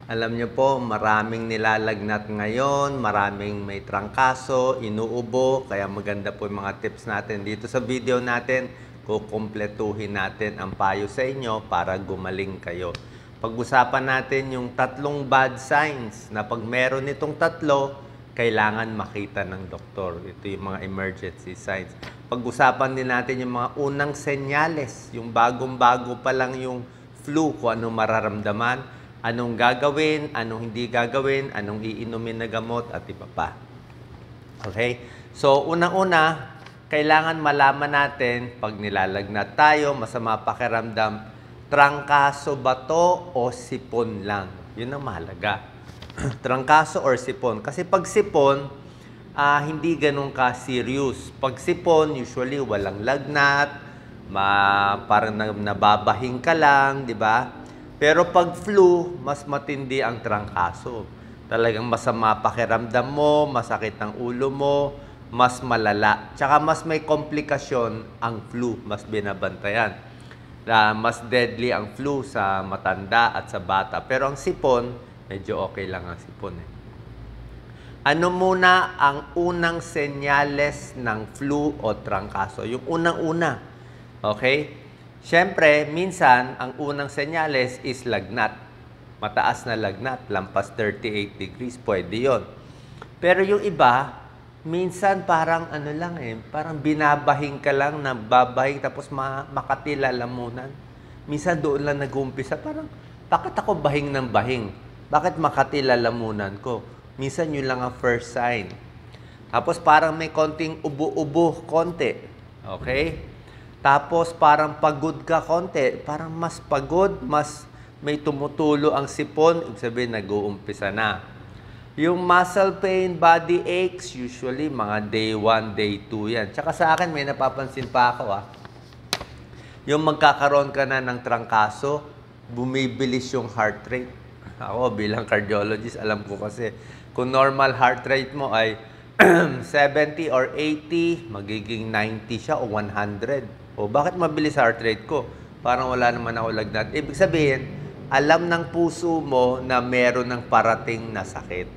Alam niyo po, maraming nilalagnat ngayon, maraming may trangkaso, inuubo, kaya maganda po yung mga tips natin. Dito sa video natin, kukumpletuhin natin ang payo sa inyo para gumaling kayo. Pag-usapan natin yung tatlong bad signs na pag meron itong tatlo, kailangan makita ng doktor. Ito yung mga emergency signs. Pag-usapan din natin yung mga unang senyales, yung bagong-bago pa lang yung flu, kung anong mararamdaman, anong gagawin, anong hindi gagawin, anong iinumin na gamot, at iba pa. Okay? So, unang-una, kailangan malaman natin, pag nilalagnat tayo, masama pakiramdam, trangkaso ba to o sipon lang? Yun ang mahalaga. Trangkaso or sipon. Kasi pag sipon, hindi ganun ka-serious. Pag sipon, usually walang lagnat, parang nababahing ka lang, di ba? Pero pag flu, mas matindi ang trangkaso. Talagang masama pakiramdam mo, masakit ang ulo mo, mas malala. Tsaka mas may komplikasyon ang flu, mas binabantayan. Mas deadly ang flu sa matanda at sa bata. Pero ang sipon, medyo okay lang ang sipon eh. Ano muna ang unang senyales ng flu o trangkaso? Yung unang-una. Okay? Siyempre, minsan, ang unang senyales is lagnat. Mataas na lagnat, lampas 38 degrees, pwede yon. Pero yung iba, minsan parang ano lang eh, parang binabahing ka lang, nababahing tapos makatila lamunan. Minsan doon lang nag-uumpisa, parang bakit ako bahing ng bahing? Bakit makatila lamunan ko? Minsan yun lang ang first sign. Tapos parang may konting ubo-ubo, konti. Okay? Tapos parang pagod ka konti, parang mas pagod, mas may tumutulo ang sipon, ibig sabihin nag-uumpisa na. Yung muscle pain, body aches, usually mga day 1, day 2 yan. Tsaka sa akin, may napapansin pa ako Yung magkakaroon ka na ng trangkaso, bumibilis yung heart rate. Ako bilang cardiologist, alam ko kasi kung normal heart rate mo ay 70 or 80, magiging 90 siya o 100. O bakit mabilis heart rate ko? Parang wala naman ako lagnat. Ibig sabihin, alam ng puso mo na meron ng parating na sakit.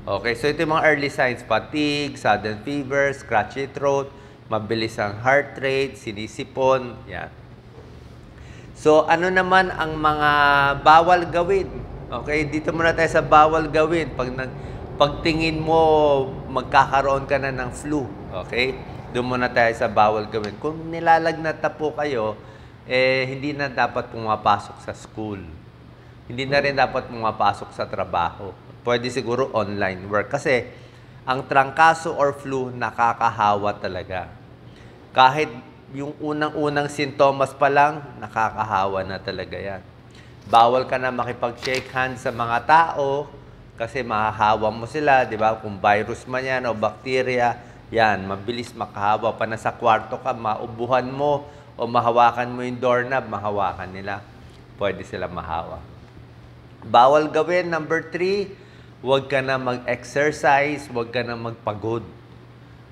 Okay, so ito yung mga early signs. Fatigue, sudden fever, scratchy throat, mabilis ang heart rate, sinisipon. Yan. So, ano naman ang mga bawal gawin? Okay, dito muna tayo sa bawal gawin. Pag tingin mo, magkakaroon ka na ng flu. Okay? Doon muna tayo sa bawal gawin. Kung nilalagnat na po kayo, hindi na dapat pumapasok sa school. Hindi na rin dapat pumapasok sa trabaho. Pwede siguro online work. Kasi ang trangkaso or flu, nakakahawa talaga. Kahit yung unang-unang sintomas pa lang, nakakahawa na talaga yan. Bawal ka na makipag-shake hands sa mga tao kasi mahahawa mo sila, di ba? Kung virus man yan o bacteria, yan, mabilis makahawa. Pa na sa kwarto ka, maubuhan mo o mahawakan mo yung doorknob, mahawakan nila. Pwede sila mahawa. Bawal gawin, number 3, huwag ka na mag-exercise, huwag ka na magpagod.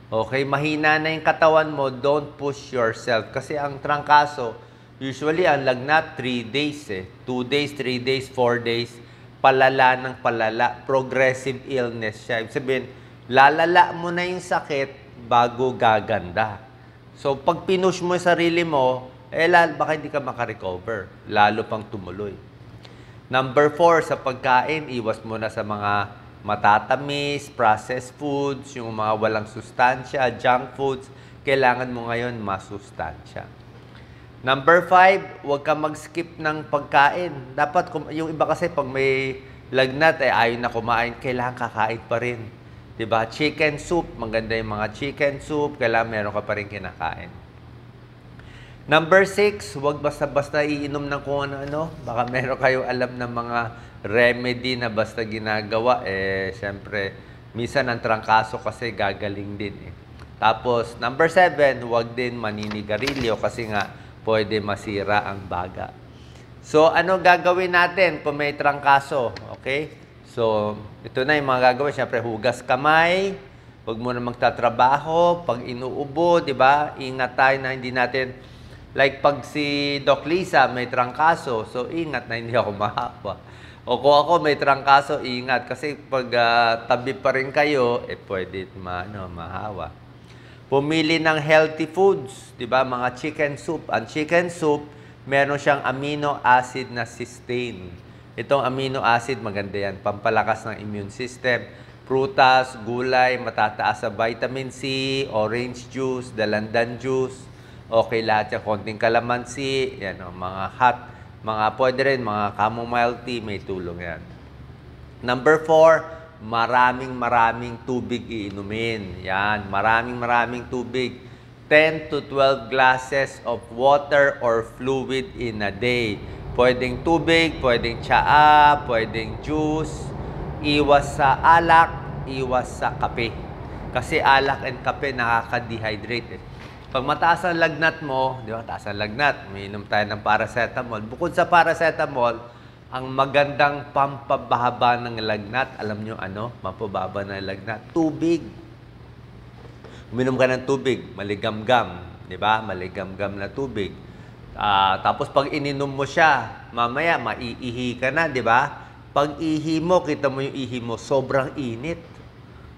Okay, mahina na yung katawan mo, don't push yourself. Kasi ang trangkaso, usually ang lagnat, 3 days 2 days, 3 days, 4 days, palala ng palala, progressive illness siya. Ibig sabihin, lalala mo na yung sakit bago gaganda. So, pag pinush mo yung sarili mo, baka hindi ka makarecover. Lalo pang tumuloy. Number 4, sa pagkain, iwas mo na sa mga matatamis, processed foods, yung mga walang sustansya, junk foods, kailangan mo ngayon masustansya. Number 5, huwag ka mag-skip ng pagkain. Dapat, yung iba kasi pag may lagnat, ayaw na kumain, kailangan kakain pa rin. Diba? Chicken soup, maganda yung mga chicken soup, kailangan meron ka pa rin kinakain. Number 6, huwag basta-basta iinom ng kung ano-ano. Baka meron kayo alam ng mga remedy na basta ginagawa. Siyempre, minsan ang trangkaso kasi gagaling din Tapos, number 7, huwag din maninigarilyo kasi nga pwede masira ang baga. So, ano gagawin natin kung may trangkaso? Okay? So, ito na yung mga gagawin. Siyempre, hugas kamay. Huwag mo na magtatrabaho. Pag inuubo, di ba? Ingat tayo na hindi natin. Like pag si Doc Lisa may trangkaso, so ingat na hindi ako mahawa. O kung ako may trangkaso, ingat. Kasi pag tabi pa rin kayo, pwede mahawa. Pumili ng healthy foods, di ba? Mga chicken soup. Ang chicken soup, meron siyang amino acid na cysteine. Itong amino acid, maganda yan. Pampalakas ng immune system. Prutas, gulay, matataas sa vitamin C, orange juice, dalandan juice. Okay lahat yan. Konting kalamansi, yan, mga hot. Pwede rin, mga chamomile tea, may tulong yan. Number 4, maraming tubig iinumin. Yan, maraming tubig. 10 to 12 glasses of water or fluid in a day. Pwedeng tubig, pwedeng tsaa, pwedeng juice. Iwas sa alak, iwas sa kape. Kasi alak and kape nakaka-dehydrate. Pag mataas ang lagnat mo, di ba, taas ang lagnat, umiinom tayo ng paracetamol. Bukod sa paracetamol, ang magandang pampababa ng lagnat, alam nyo ano, pampababa ng lagnat? Tubig. Uminom ka ng tubig, maligamgam, di ba? Maligamgam na tubig. Tapos pag ininom mo siya, mamaya maiihi ka na, di ba? Pag ihi mo, kita mo yung ihi mo, sobrang init.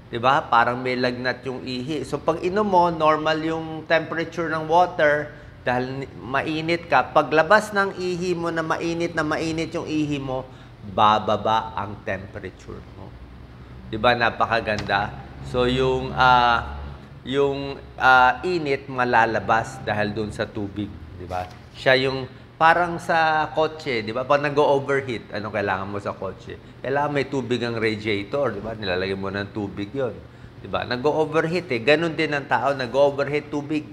Diba? Parang may lagnat yung ihi. So, pag inom mo, normal yung temperature ng water dahil mainit ka. Paglabas ng ihi mo na mainit yung ihi mo, bababa ang temperature mo. Diba? Napakaganda. So, yung init malalabas dahil dun sa tubig. Diba? Siya yung parang sa kotse, di ba? Pag nag-overheat, anong kailangan mo sa kotse? Kailangan may tubig ang radiator, di ba? Nilalagay mo ng tubig yon, di ba? Nag-overheat eh. Ganon din ang tao, nag-overheat tubig.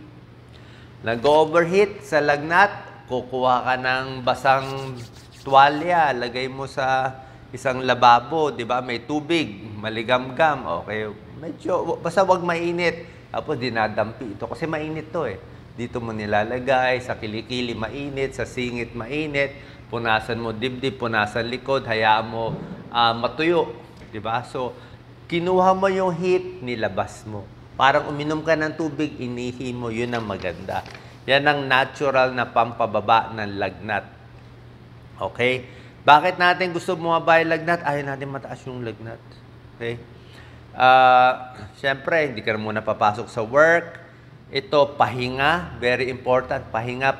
Nag-overheat sa lagnat, kukuha ka ng basang tuwalya, lagay mo sa isang lababo, di ba? May tubig, maligamgam, okay. Medyo, basta wag mainit. Tapos dinadampi ito kasi mainit to eh. Dito mo nilalagay, sa kilikili mainit, sa singit mainit, punasan mo dibdib, punasan likod, hayaan mo matuyo. Diba? So, kinuha mo yung heat, nilabas mo. Parang uminom ka ng tubig, inihi mo, yun ang maganda. Yan ang natural na pampababa ng lagnat. Okay? Bakit natin gusto bumaba yung lagnat? Ayaw natin mataas yung lagnat. Okay? Siyempre, hindi ka muna papasok sa work. Ito, pahinga. Very important. Pahinga.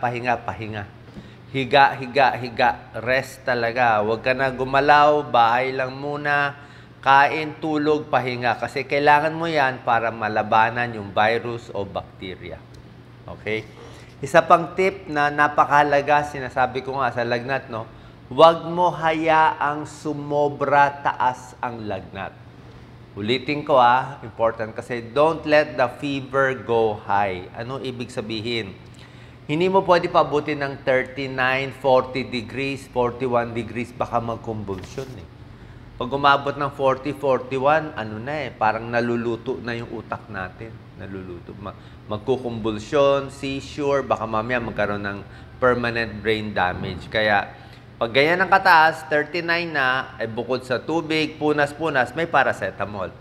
Higa. Rest talaga. Huwag ka na gumalaw. Bahay lang muna. Kain, tulog, pahinga. Kasi kailangan mo yan para malabanan yung virus o bacteria. Okay? Isa pang tip na napakahalaga, sinasabi ko nga sa lagnat, no? Huwag mo hayaang sumobra taas ang lagnat. Ulitin ko important kasi don't let the fever go high. Ano ibig sabihin? Hindi mo pwede pabutin ng 39, 40 degrees, 41 degrees, baka mag-convulsion eh. Pag umabot ng 40, 41, parang naluluto na yung utak natin. Naluluto. Magkukumbulsyon, seizure, baka mamaya magkaroon ng permanent brain damage. Kaya, pag ganyan ang kataas, 39 na, bukod sa tubig, punas-punas, may paracetamol.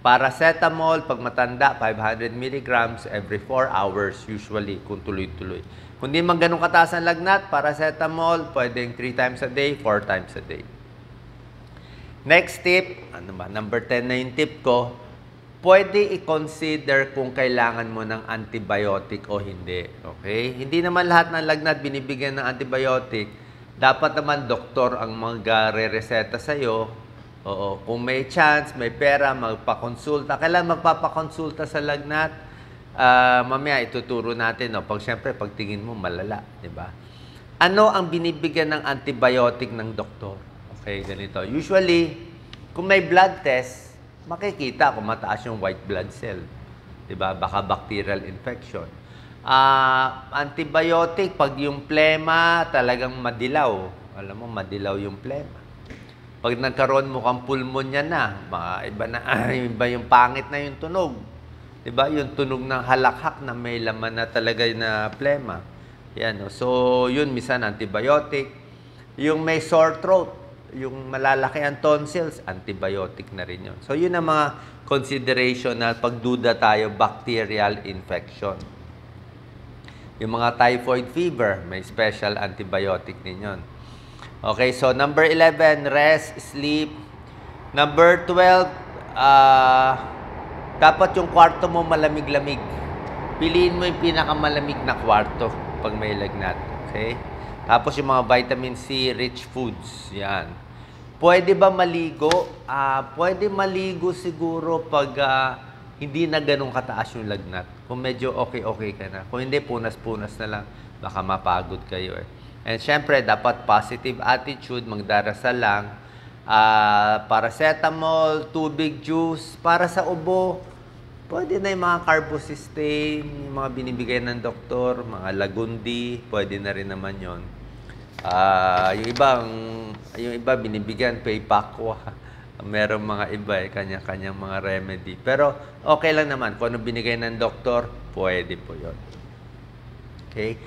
Paracetamol, pag matanda, 500 milligrams every 4 hours usually, kung tuloy-tuloy. Kung di man ganun kataas ang lagnat, paracetamol, pwedeng 3 times a day, 4 times a day. Next tip, number 10 na yung tip ko, pwede i-consider kung kailangan mo ng antibiotic o hindi. Okay? Hindi naman lahat ng lagnat binibigyan ng antibiotic. Dapat naman doktor ang magre-reseta sa'yo. Oo, kung may chance, may pera, magpakonsulta. Kailan magpapakonsulta sa lagnat? Mamaya ituturo natin. No? Siyempre, pagtingin mo, malala. Diba? Ano ang binibigyan ng antibiotic ng doktor? Okay, ganito. Usually, kung may blood test, makikita kung mataas yung white blood cell. Diba? Baka bacterial infection. Antibiotic, pag yung plema talagang madilaw. Alam mo, madilaw yung plema. Pag nagkaroon mo kang pulmonya na, iba yung pangit na yung tunog. Diba? Yung tunog ng halakhak na may laman na talaga na plema. Yan, no? So, yun, minsan antibiotic. Yung may sore throat, yung malalaki ang tonsils, antibiotic na rin yun. So, yun ang mga consideration na pagduda tayo, bacterial infection. Yung mga typhoid fever, may special antibiotic din yun. Okay, so number 11, rest, sleep. Number 12, dapat yung kwarto mo malamig-lamig. Piliin mo yung pinakamalamig na kwarto pag may lagnat. Okay? Tapos yung mga vitamin C rich foods. Yan. Pwede ba maligo? Pwede maligo siguro pag hindi na ganun kataas yung lagnat. Kung medyo okay-okay ka na. Kung hindi, punas-punas na lang. Baka mapagod kayo eh. And syempre, dapat positive attitude, magdarasal lang. Paracetamol, tubig, juice. Para sa ubo, pwede na yung mga carbosustain, yung mga binibigay ng doktor, mga lagundi, pwede na rin naman yon. Yung iba binibigyan, Paypaqua. Merong mga iba kanya-kanyang mga remedy. Pero okay lang naman. Kung ano binigay ng doktor, pwede po yon. Okay?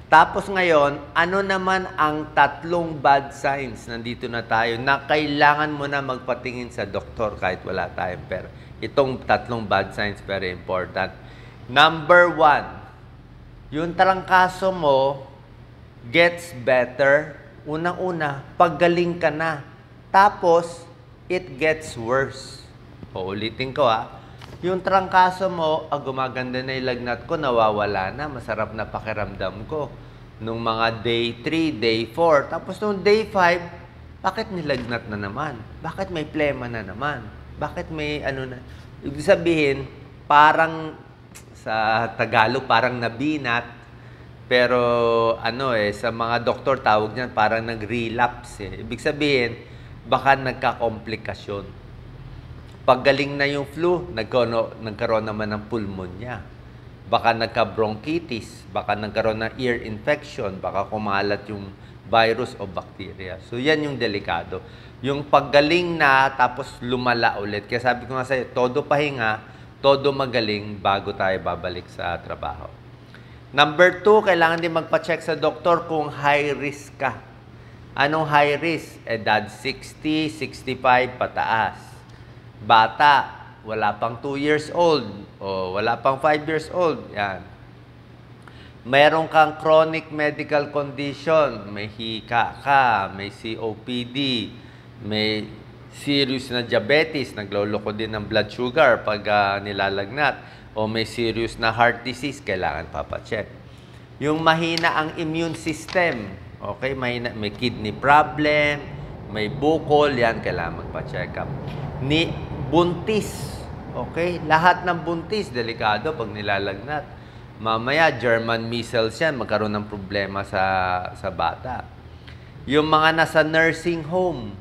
Tapos ngayon, ano naman ang 3 bad signs? Nandito na tayo na kailangan mo na magpatingin sa doktor kahit wala tayong pera. Itong 3 bad signs, very important. Number 1, yung trangkaso mo gets better. Unang-una, paggaling ka na. Tapos, it gets worse. Uulitin ko Yung trangkaso mo, gumaganda na yung lagnat ko, nawawala na, masarap na pakiramdam ko. Nung mga day 3, day 4, tapos nung day 5, bakit nilagnat na naman? Bakit may plema na naman? Bakit may na? Ibig sabihin, parang sa Tagalog, parang nabinat. Pero sa mga doktor tawag niyan, parang nag-relapse eh. Ibig sabihin, baka nagka-komplikasyon. Paggaling na yung flu, nagkaroon naman ng pulmonya. Baka nagka-bronchitis, baka nagkaroon ng ear infection, baka kumalat yung virus o bacteria. So, yan yung delikado. Yung paggaling na, tapos lumala ulit. Kaya sabi ko nga sa'yo, todo pahinga, todo magaling bago tayo babalik sa trabaho. Number 2, kailangan din magpa-check sa doktor kung high risk ka. Anong high risk? Edad 60, 65, pataas. Bata, wala pang 2 years old o wala pang 5 years old. Yan. Meron kang chronic medical condition, may hika ka, may COPD, may serious na diabetes, nagloloko din ng blood sugar pag nilalagnat, o may serious na heart disease, kailangan papacheck. Yung mahina ang immune system, okay, may kidney problem, may bukol, yan, kailangan magpa-check up. Buntis, okay, lahat ng buntis, delikado pag nilalagnat. Mamaya, German measles yan, magkaroon ng problema sa bata. Yung mga nasa nursing home,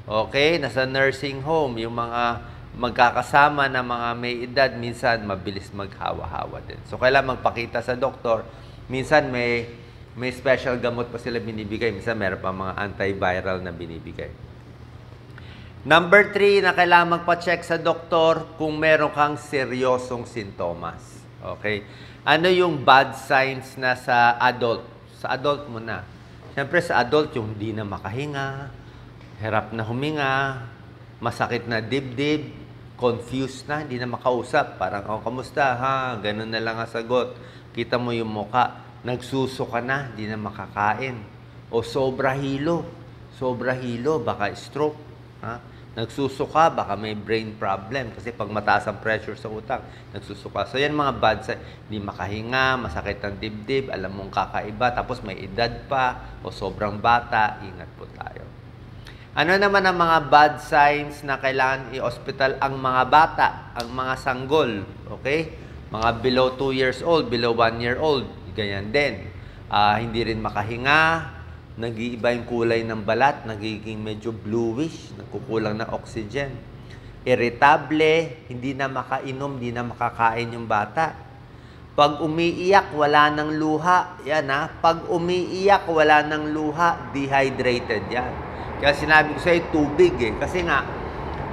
okay, nasa nursing home, yung mga magkakasama na mga may edad, minsan mabilis maghawa-hawa din. So, kailangan magpakita sa doktor. Minsan may special gamot pa sila binibigay. Minsan meron pa mga antiviral na binibigay. Number 3, na kailangan magpa-check sa doktor kung meron kang seryosong sintomas. Okay? Ano yung bad signs na sa adult? Sa adult mo na. Siyempre sa adult, yung hindi na makahinga, hirap na huminga, masakit na dibdib, confused na, hindi na makausap. Parang, kamusta ha? Ganun na lang ang sagot. Kita mo yung muka, nagsusuka na, hindi na makakain. O sobra hilo, baka stroke. Ha? Nagsusuka, baka may brain problem. Kasi pag mataas ang pressure sa utak, nagsusuka. So yan mga bad signs. Hindi makahinga, masakit ang dibdib, alam mong kakaiba, tapos may edad pa, o sobrang bata, ingat po tayo. Ano naman ang mga bad signs na kailangan i-hospital ang mga bata, ang mga sanggol, okay? Mga below 2 years old, below 1 year old, ganyan din. Hindi rin makahinga, nag-iiba yung kulay ng balat, nagiging medyo bluish, nagkukulang ng oxygen. Irritable, hindi na makainom, hindi na makakain yung bata. Pag umiiyak, wala ng luha. Yan Pag umiiyak, wala ng luha, dehydrated yan. Kaya sinabi ko sa'yo, tubig Kasi nga,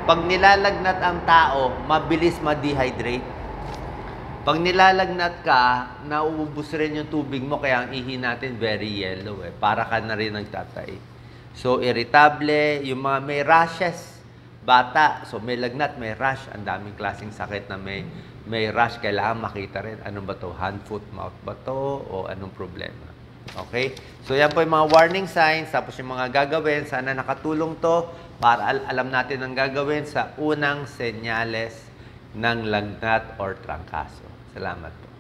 pag nilalagnat ang tao, mabilis ma-dehydrate. Pag nilalagnat ka, nauubos rin yung tubig mo, kaya ang ihi natin very yellow Para ka na rin nagtatay. So, irritable, yung mga may rashes, bata, so may lagnat, may rash, ang daming klaseng sakit na may rash, kailangan makita rin. Ano ba to? Hand, foot, mouth ba to? O anong problema? Okay? So, yan po yung mga warning signs, tapos yung mga gagawin. Sana nakatulong to para alam natin ang gagawin sa unang senyales ng lagnat or trangkaso. Salamat po.